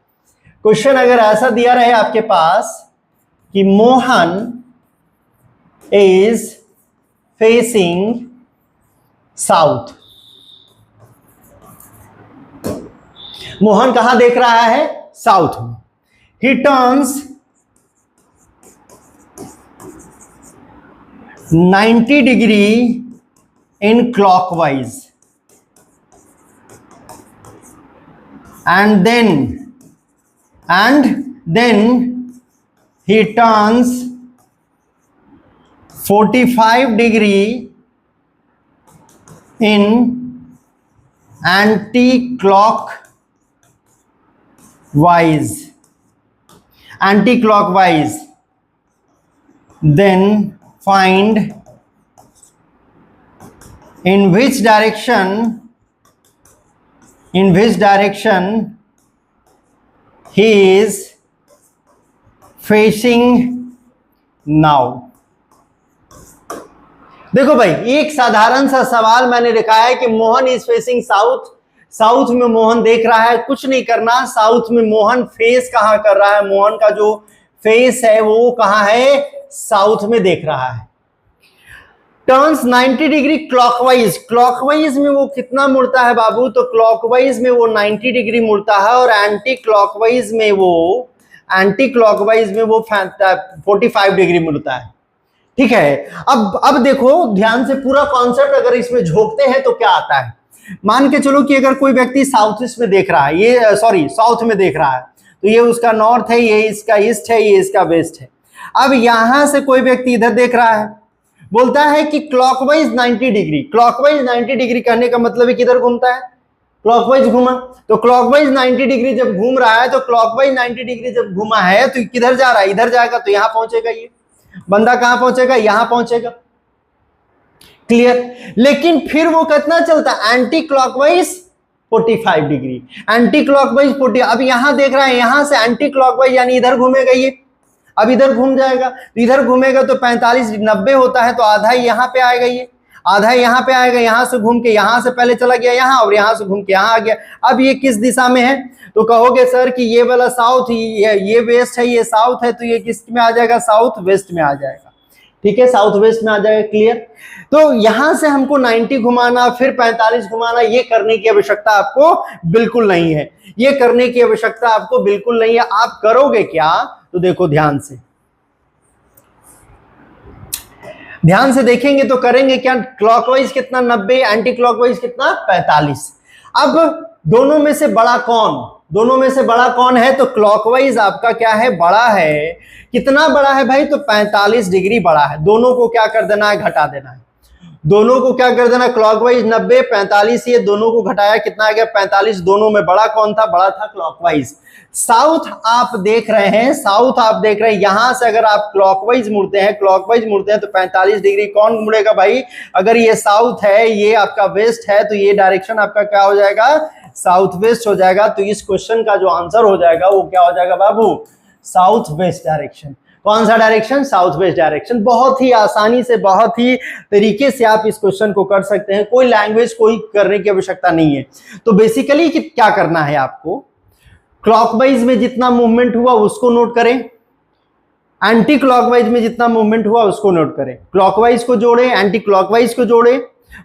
Question अगर ऐसा दिया रहे आपके पास कि Mohan is facing south, Mohan कहां देख रहा है? साउथ में। ही turns 90 degree in clockwise and then he turns 45 degree in anti-clockwise, then find in which direction he is facing now। देखो भाई, एक साधारण सा सवाल मैंने लिखा है कि Mohan is facing south, south में मोहन देख रहा है। कुछ नहीं करना, साउथ में मोहन फेस कहां कर रहा है? मोहन का जो फेस है वो कहां है? साउथ में देख रहा है। टर्न्स 90 डिग्री क्लॉकवाइज, क्लॉकवाइज में वो कितना मुड़ता है बाबू? तो क्लॉकवाइज में वो 90 डिग्री मुड़ता है और एंटी क्लॉकवाइज में वो 45 डिग्री मुड़ता है। ठीक है, अब देखो ध्यान से, पूरा कॉन्सेप्ट अगर इसमें झोंकते हैं तो क्या आता है। मान के चलो कि अगर कोई व्यक्ति साउथ ईस्ट में देख रहा है, ये साउथ में देख रहा है, तो ये उसका नॉर्थ है, ये इसका ईस्ट है, ये इसका वेस्ट है। अब यहां से कोई व्यक्ति इधर देख रहा है, बोलता है कि क्लॉकवाइज 90 डिग्री। क्लॉकवाइज 90 डिग्री कहने का मतलब है किधर घूमता है? क्लॉकवाइज घूमा। तो क्लॉकवाइज 90 डिग्री जब घूम रहा है, तो क्लॉकवाइज 90 डिग्री जब घूमा है तो किधर जा रहा है? इधर जाएगा, तो यहां पहुंचेगा। ये बंदा कहां पहुंचेगा? यहां पहुंचेगा। क्लियर? लेकिन फिर वो कितना चलता है? Anti clockwise 45 degree, anti clockwise 40। अब यहां देख रहा है, यहां से एंटी क्लॉकवाइज यानी इधर घूमेगा ये, अब इधर घूम जाएगा, तो इधर घूमेगा तो 45 90 होता है, तो आधा ही यहां पे आएगा, ये आधा यहाँ पे आएगा, यहां से घूम के यहां से पहले चला गया यहां, और यहां से घूम के यहां आ गया। अब ये किस दिशा में है? तो कहोगे सर कि ये वाला साउथ, ये वेस्ट है, ये साउथ है, तो ये किस में आ जाएगा? साउथ वेस्ट में आ जाएगा। ठीक है, साउथ वेस्ट में आ जाएगा। क्लियर? तो यहां से हमको 90 घुमाना, फिर 45 घुमाना, ये करने की आवश्यकता आपको बिल्कुल नहीं है। ये करने की आवश्यकता आपको बिल्कुल नहीं है। आप करोगे क्या? तो देखो ध्यान से देखेंगे तो करेंगे क्या? क्लॉकवाइज कितना? 90, एंटी क्लॉकवाइज कितना? 45। अब दोनों में से बड़ा कौन है? तो क्लॉकवाइज आपका क्या है? बड़ा है। कितना बड़ा है भाई? तो 45 डिग्री बड़ा है। दोनों को क्या कर देना है? घटा देना है। दोनों को क्या कर देना? क्लॉकवाइज 90, 45, ये दोनों को घटाया, कितना आ गया? 45। दोनों में बड़ा कौन था? बड़ा था क्लॉकवाइज। साउथ आप देख रहे हैं, यहां से अगर आप क्लॉकवाइज मुड़ते हैं तो 45 डिग्री कौन मुड़ेगा भाई? अगर ये साउथ है, ये आपका वेस्ट है, तो ये डायरेक्शन आपका क्या हो जाएगा? साउथ वेस्ट हो जाएगा। तो इस क्वेश्चन का जो आंसर हो जाएगा वो क्या हो जाएगा बाबू? South west direction. कौन सा डायरेक्शन? South west direction. बहुत ही आसानी से, बहुत ही तरीके से आप इस क्वेश्चन को कर सकते हैं। कोई लैंग्वेज कोई करने की आवश्यकता नहीं है। तो बेसिकली क्या करना है आपको? क्लॉकवाइज में जितना मूवमेंट हुआ उसको नोट करें, एंटी क्लॉकवाइज में जितना मूवमेंट हुआ उसको नोट करें। क्लॉकवाइज को जोड़े, एंटी क्लॉकवाइज को जोड़े,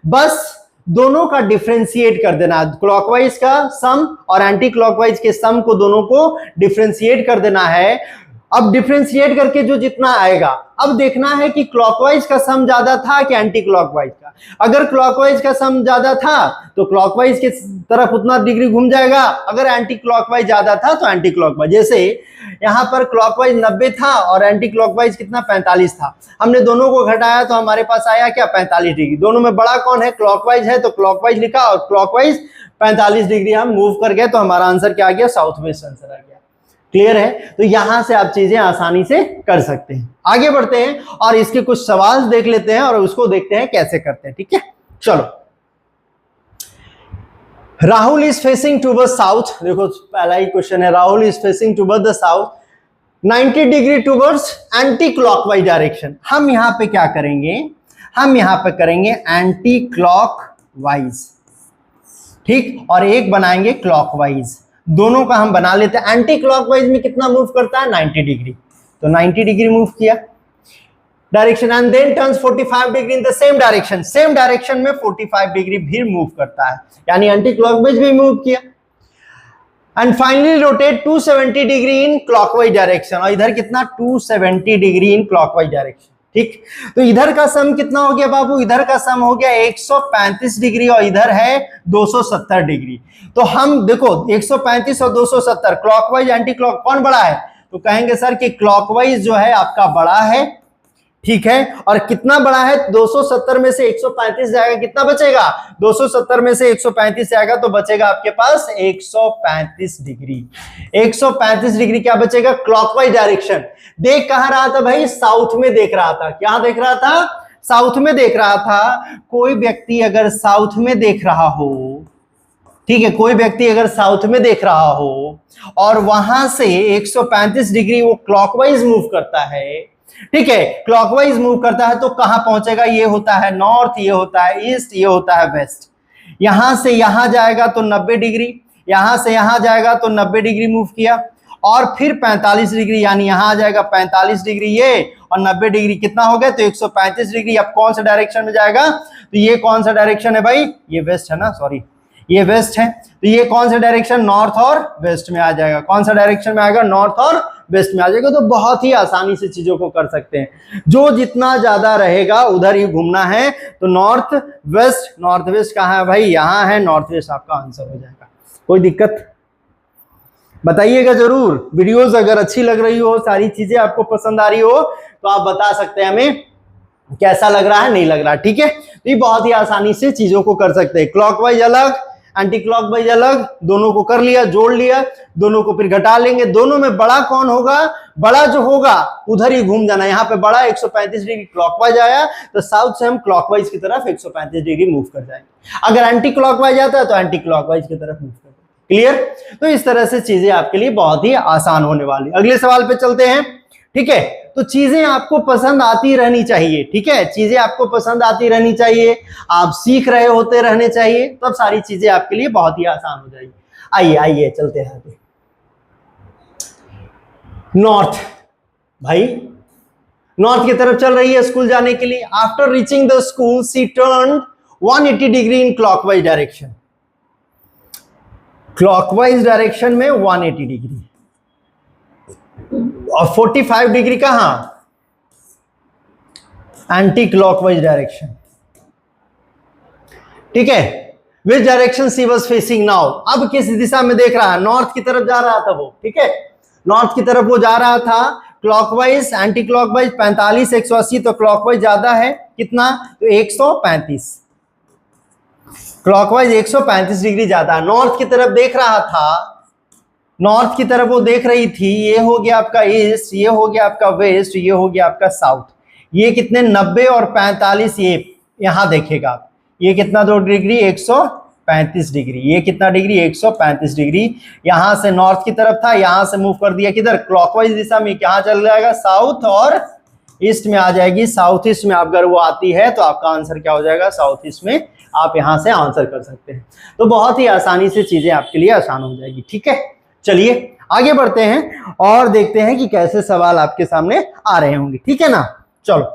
बस दोनों का डिफरेंशिएट कर देना, क्लॉकवाइज का सम और एंटी क्लॉकवाइज के सम को दोनों को डिफरेंशिएट कर देना है। अब डिफरेंशिएट करके जो जितना आएगा, अब देखना है कि क्लॉकवाइज का सम ज्यादा था कि एंटी क्लॉकवाइज का। अगर क्लॉकवाइज का सम ज्यादा था तो क्लॉकवाइज के तरफ उतना डिग्री घूम जाएगा, अगर एंटी क्लॉकवाइज ज्यादा था तो एंटी क्लॉकवाइज। जैसे यहां पर क्लॉकवाइज 90 था और एंटी क्लॉकवाइज कितना 45 था, हमने दोनों को घटाया तो हमारे पास आया क्या 45 डिग्री। दोनों में बड़ा कौन है, क्लॉकवाइज है, तो क्लॉकवाइज लिखा और क्लॉकवाइज 45 डिग्री हम मूव कर गए, तो हमारा आंसर क्या आ गया, साउथ वेस्ट आंसर आ गया। क्लियर है? तो यहां से आप चीजें आसानी से कर सकते हैं। आगे बढ़ते हैं और इसके कुछ सवाल देख लेते हैं और उसको देखते हैं कैसे करते हैं। ठीक है, चलो। Rahul is facing toward south, देखो पहला ही क्वेश्चन है, Rahul is facing toward the south 90 degree towards anti clockwise direction. हम यहां पे क्या करेंगे, हम यहां पे करेंगे एंटी क्लॉकवाइज, ठीक, और एक बनाएंगे क्लॉकवाइज। दोनों का हम बना लेते हैं। एंटी क्लॉकवाइज में कितना मूव करता है, 90 डिग्री, तो 90 डिग्री मूव किया direction and then turns 45 degree in the same direction. Same direction में 45 डिग्री भी मूव करता है, यानी एंटी क्लॉकवाइज भी मूव किया। And finally rotate 270 degree in clockwise direction, और इधर कितना 270 डिग्री इन क्लॉकवाइज डायरेक्शन। ठीक, तो इधर का सम कितना हो गया बाबू, इधर का सम हो गया 135 डिग्री और इधर है 270 डिग्री। तो हम देखो 135 और 270, क्लॉकवाइज एंटी क्लॉक कौन बड़ा है, तो कहेंगे सर कि क्लॉकवाइज जो है आपका बड़ा है। ठीक है, और कितना बड़ा है, 270 में से 135 जाएगा, कितना बचेगा, 270 में से 135 जाएगा तो बचेगा आपके पास 135 डिग्री। 135 डिग्री क्या बचेगा, क्लॉकवाइज डायरेक्शन। देख कहां रहा था भाई, साउथ में देख रहा था। क्या देख रहा था, साउथ में देख रहा था। कोई व्यक्ति अगर साउथ में देख रहा हो, ठीक है, कोई व्यक्ति अगर साउथ में देख रहा हो और वहां से 135 डिग्री वो क्लॉकवाइज मूव करता है, ठीक है, क्लॉकवाइज मूव करता है, तो कहां पहुंचेगा, ये होता है नॉर्थ, ये होता है ईस्ट, ये होता है वेस्ट। यहां से यहां जाएगा तो 90 डिग्री, यहां से यहां जाएगा तो 90 डिग्री मूव किया, और फिर 45 डिग्री, यानी यहां आ जाएगा 45 डिग्री ये, और 90 डिग्री कितना हो गया, तो 135 डिग्री। अब कौन सा डायरेक्शन में जाएगा, तो ये कौन सा डायरेक्शन है भाई, ये वेस्ट है ना, सॉरी ये वेस्ट है, तो ये कौन सा डायरेक्शन, नॉर्थ और वेस्ट में आ जाएगा। कौन सा डायरेक्शन में आएगा, नॉर्थ और वेस्ट में आ जाएगा। तो बहुत ही आसानी से चीजों को कर सकते हैं, जो जितना ज्यादा रहेगा उधर ही घूमना है। तो नॉर्थ वेस्ट, नॉर्थ वेस्ट कहाँ है भाई, यहाँ है, नॉर्थ वेस्ट आपका आंसर हो जाएगा। कोई दिक्कत बताइएगा जरूर। वीडियोस अगर अच्छी लग रही हो, सारी चीजें आपको पसंद आ रही हो, तो आप बता सकते हैं हमें कैसा लग रहा है, नहीं लग रहा। ठीक है, तो ये बहुत ही आसानी से चीजों को कर सकते हैं। क्लॉकवाइज अलग, एंटी क्लॉकवाइज अलग, दोनों को कर लिया, जोड़ लिया, दोनों को फिर घटा लेंगे। दोनों में बड़ा कौन होगा, बड़ा जो होगा उधर ही घूम जाना। यहाँ पे बड़ा 135 डिग्री क्लॉकवाइज आया तो साउथ से हम क्लॉकवाइज की तरफ 135 डिग्री मूव कर जाएंगे। अगर एंटी क्लॉकवाइज आता है तो एंटी क्लॉकवाइज की तरफ मूव कर जाएंगे। क्लियर? तो इस तरह से चीजें आपके लिए बहुत ही आसान होने वाली। अगले सवाल पे चलते हैं। ठीक है, तो चीजें आपको पसंद आती रहनी चाहिए। ठीक है, चीजें आपको पसंद आती रहनी चाहिए, आप सीख रहे होते रहने चाहिए, तब सारी चीजें आपके लिए बहुत ही आसान हो जाएगी। आइए आइए चलते हैं आगे। नॉर्थ, भाई नॉर्थ की तरफ चल रही है स्कूल जाने के लिए। After reaching the school she turned 180 degree in clockwise direction. Clockwise direction में 180 डिग्री और 45 डिग्री कहां, एंटी क्लॉकवाइज डायरेक्शन। ठीक है, which direction she was facing now, अब किस दिशा में देख रहा है, नॉर्थ की तरफ जा रहा था वो। ठीक है, नॉर्थ की तरफ वो जा रहा था। क्लॉकवाइज एंटी क्लॉकवाइज 45 180, तो क्लॉकवाइज ज्यादा है कितना, तो 135। क्लॉकवाइज 135 डिग्री ज्यादा, नॉर्थ की तरफ देख रहा था, नॉर्थ की तरफ वो देख रही थी। ये हो गया आपका ईस्ट, ये हो गया आपका वेस्ट, ये हो गया आपका साउथ। ये कितने 90 और 45, ये यहां देखेगा आप, ये कितना 2 डिग्री 135 डिग्री, ये कितना डिग्री 135 डिग्री। यहां से नॉर्थ की तरफ था, यहां से मूव कर दिया किधर, क्लॉकवाइज दिशा में। कहां चल जाएगा, साउथ और ईस्ट में आ जाएगी। साउथ ईस्ट में अगर वो आती है तो आपका आंसर क्या हो जाएगा, साउथ ईस्ट में आप यहां से आंसर कर सकते हैं। तो बहुत ही आसानी से चीजें आपके लिए आसान हो जाएगी। ठीक है, चलिए आगे बढ़ते हैं और देखते हैं कि कैसे सवाल आपके सामने आ रहे होंगे। ठीक है ना, चलो।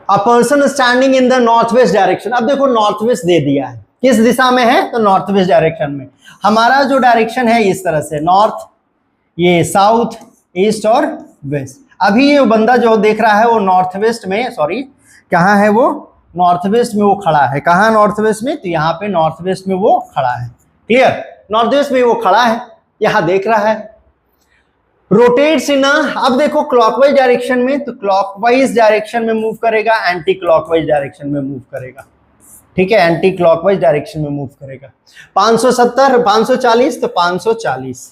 A person standing in the north west direction. अब देखो नॉर्थ वेस्ट दे दिया है, किस दिशा में है, तो नॉर्थ वेस्ट डायरेक्शन में। हमारा जो डायरेक्शन है इस तरह से, नॉर्थ, ये साउथ, ईस्ट और वेस्ट। अभी ये बंदा जो देख रहा है वो नॉर्थ वेस्ट में, सॉरी कहाँ है वो, नॉर्थ वेस्ट में वो खड़ा है। कहाँ नॉर्थ वेस्ट में, तो यहाँ पे नॉर्थ वेस्ट में वो खड़ा है। क्लियर, नॉर्थ वेस्ट में वो खड़ा है, यहाँ देख रहा है। रोटेट्स इन, अब देखो क्लॉकवाइज डायरेक्शन में, तो क्लॉकवाइज डायरेक्शन में मूव करेगा, एंटी क्लॉकवाइज डायरेक्शन में मूव करेगा। ठीक है, एंटी क्लॉकवाइज डायरेक्शन में मूव करेगा। 570, 540 तो 540,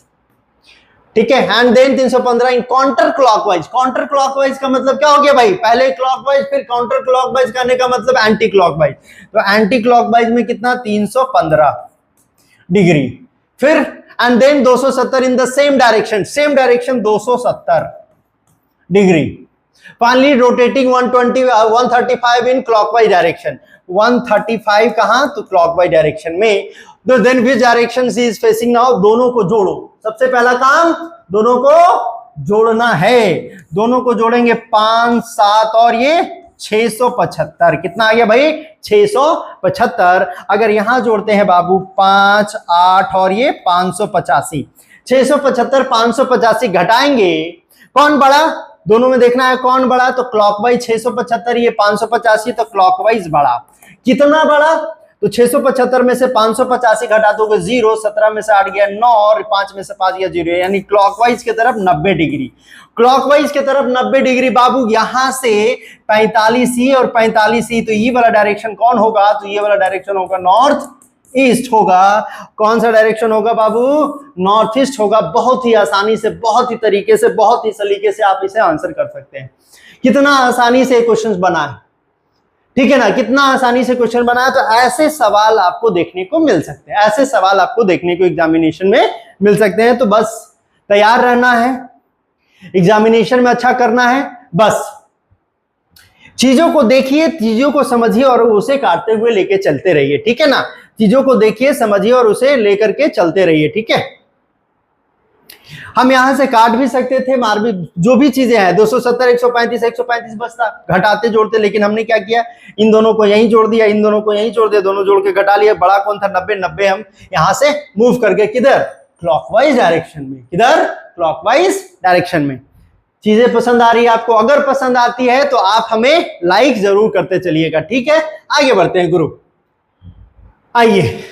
ठीक है। And then 315 in counter clockwise. Counter clockwise का मतलब क्या हो गया भाई, पहले क्लॉकवाइज फिर काउंटर क्लॉकवाइज करने का मतलब एंटी क्लॉकवाइज। तो एंटी क्लॉकवाइज में कितना, 315 डिग्री। फिर and then 270 in the same direction, same direction 270 degree. Finally rotating 135 in clockwise direction. 135 कहां, तो क्लॉकवाइज डायरेक्शन में। तो then which direction she is facing now, दोनों को जोड़ो। सबसे पहला काम दोनों को जोड़ना है। दोनों को जोड़ेंगे 5, 7 और ये 675। कितना आ गया भाई, 675। अगर यहां जोड़ते हैं बाबू 5, 8 और ये 585, 675 585 घटाएंगे, कौन बड़ा, दोनों में देखना है कौन बड़ा। तो क्लॉकवाइज 675, ये 585, तो क्लॉकवाइज बड़ा। कितना बड़ा, तो 675 में से 585 घटा दोगे 0, 17 में से 8 गया 9 और 5 में से 5 गया 0, यानी क्लॉकवाइज की तरफ 90 डिग्री। क्लॉकवाइज की तरफ 90 डिग्री बाबू, यहां से 45 और 45, तो ये वाला डायरेक्शन कौन होगा, तो ये वाला डायरेक्शन होगा नॉर्थ ईस्ट होगा। कौन सा डायरेक्शन होगा बाबू, नॉर्थ ईस्ट होगा। बहुत ही आसानी से, बहुत ही तरीके से, बहुत ही सलीके से आप इसे आंसर कर सकते हैं। कितना आसानी से क्वेश्चन बना है, ठीक है ना, कितना आसानी से क्वेश्चन बनाया। तो ऐसे सवाल आपको देखने को मिल सकते हैं, ऐसे सवाल आपको देखने को एग्जामिनेशन में मिल सकते हैं। तो बस तैयार रहना है, एग्जामिनेशन में अच्छा करना है। बस चीजों को देखिए, चीजों को समझिए और उसे काटते हुए लेके चलते रहिए, ठीक है ना। चीजों को देखिए, समझिए और उसे लेकर के चलते रहिए, ठीक है। हम यहां से काट भी सकते थे, मार भी, जो भी चीजें हैं 270, 135, 135 बचता, घटाते जोड़ते, लेकिन हमने क्या किया, इन दोनों को यहीं जोड़ दिया, इन दोनों को यहीं जोड़ दिया, दोनों जोड़ के घटा लिया। बड़ा कौन था, 90, 90 हम यहां से मूव करके किधर, क्लॉकवाइज डायरेक्शन में। किधर, क्लॉकवाइज डायरेक्शन में। चीजें पसंद आ रही है आपको, अगर पसंद आती है तो आप हमें लाइक जरूर करते चलिएगा, ठीक है। आगे बढ़ते हैं गुरु, आइए।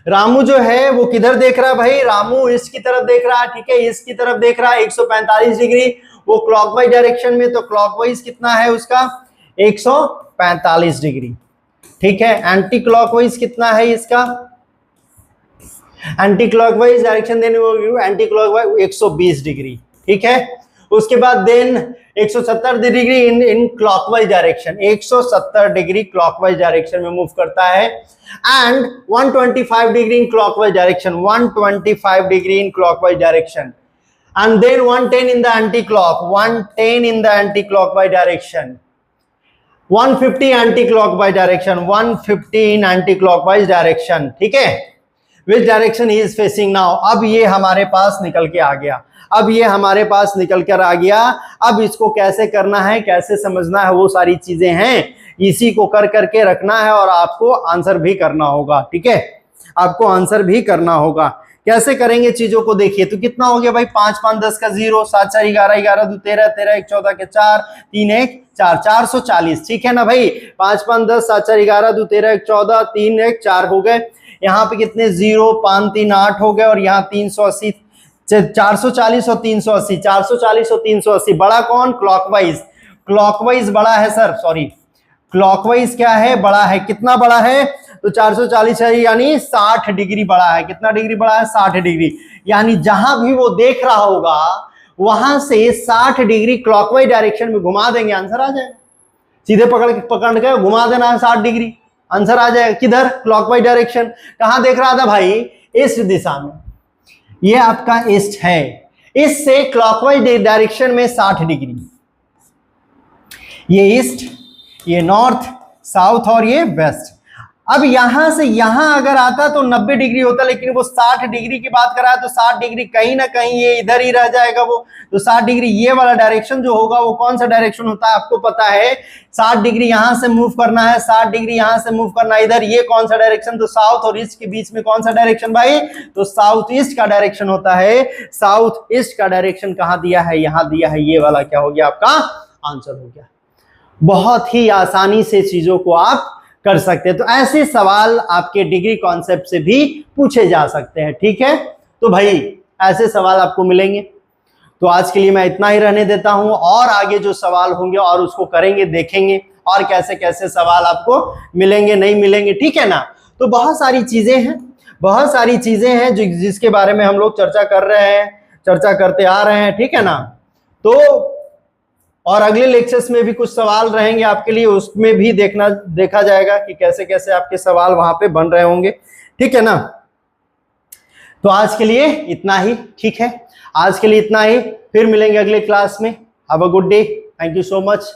रामू जो है वो किधर देख रहा है भाई, रामू ईस्ट की तरफ देख रहा है, ठीक है, ईस्ट की तरफ देख रहा है। 145 डिग्री, वो क्लॉकवाइज डायरेक्शन में, तो क्लॉकवाइज कितना है उसका, 145 डिग्री, ठीक है। एंटी क्लॉकवाइज कितना है इसका, एंटी क्लॉकवाइज डायरेक्शन देने वो एंटी क्लॉकवाइज 120 डिग्री, ठीक है। उसके बाद then 170 degree in clockwise direction, 170 degree clockwise direction में मूव करता है। And 125 degree in clockwise direction, 125 degree in clockwise direction. And then 110 in the anti clock, 110 in the anti clockwise direction, 150 anti clockwise direction, 150 in anti clockwise direction, ठीक है। Which direction he is facing now, अब ये हमारे पास निकल के आ गया, अब ये हमारे पास निकल कर आ गया। अब इसको कैसे करना है, कैसे समझना है, वो सारी चीजें हैं, इसी को कर करके रखना है और आपको आंसर भी करना होगा, ठीक है। आपको आंसर भी करना होगा। कैसे करेंगे चीजों को देखिए, तो कितना हो गया भाई, 5 5 10 का 0, 7 4 11 11 2 13 13 1 14 के 4 3 1 4, 440, ठीक है ना भाई। 5 5 10 7 4 11 2 13 1 14 3 1 4 हो गए। यहाँ पे कितने 0 5 3 8 हो गए, और यहाँ 380, 440 और 380, 440 और 380। बड़ा कौन, क्लॉकवाइज, क्लॉकवाइज बड़ा है सर, सॉरी क्लॉकवाइज क्या है, बड़ा है। कितना बड़ा है, तो 440 है, यानी 60 डिग्री बड़ा है। कितना डिग्री बड़ा है, 60 डिग्री। यानी जहां भी वो देख रहा होगा वहां से 60 डिग्री क्लॉकवाइज डायरेक्शन में घुमा देंगे, आंसर आ जाएगा। सीधे पकड़ के घुमा देना है 60 डिग्री, आंसर आ जाएगा। किधर, क्लॉकवाइज डायरेक्शन। कहां देख रहा था भाई, ईस्ट दिशा में, ये आपका ईस्ट है। इससे क्लॉकवाइज डायरेक्शन में 60 डिग्री, ये ईस्ट, ये नॉर्थ, साउथ और ये वेस्ट। अब यहां से यहां अगर आता तो 90 डिग्री होता, लेकिन वो 60 डिग्री की बात कर रहा है, तो 60 डिग्री कहीं ना कहीं ये इधर ही रह जाएगा वो। तो 60 डिग्री ये वाला डायरेक्शन जो होगा वो कौन सा डायरेक्शन होता है आपको पता है? 60 डिग्री यहां से मूव करना है, 60 डिग्री यहां से मूव करना है इधर, ये कौन सा डायरेक्शन? तो साउथ और ईस्ट के बीच में कौन सा डायरेक्शन भाई? तो साउथ ईस्ट का डायरेक्शन होता है। साउथ ईस्ट का डायरेक्शन कहां दिया है? यहां दिया है। ये वाला क्या हो गया आपका आंसर हो गया। बहुत ही आसानी से चीजों को आप कर सकते हैं। तो ऐसे सवाल आपके डिग्री कॉन्सेप्ट से भी पूछे जा सकते हैं, ठीक है। तो भाई ऐसे सवाल आपको मिलेंगे। तो आज के लिए मैं इतना ही रहने देता हूं, और आगे जो सवाल होंगे और उसको करेंगे, देखेंगे और कैसे कैसे सवाल आपको मिलेंगे नहीं मिलेंगे, ठीक है ना। तो बहुत सारी चीजें हैं, बहुत सारी चीजें हैं जिसके बारे में हम लोग चर्चा कर रहे हैं, चर्चा करते आ रहे हैं, ठीक है ना। तो और अगले लेक्चर्स में भी कुछ सवाल रहेंगे आपके लिए, उसमें भी देखा जाएगा कि कैसे कैसे आपके सवाल वहां पे बन रहे होंगे, ठीक है ना। तो आज के लिए इतना ही, ठीक है। आज के लिए इतना ही, फिर मिलेंगे अगले क्लास में। Have a good day, thank you so much.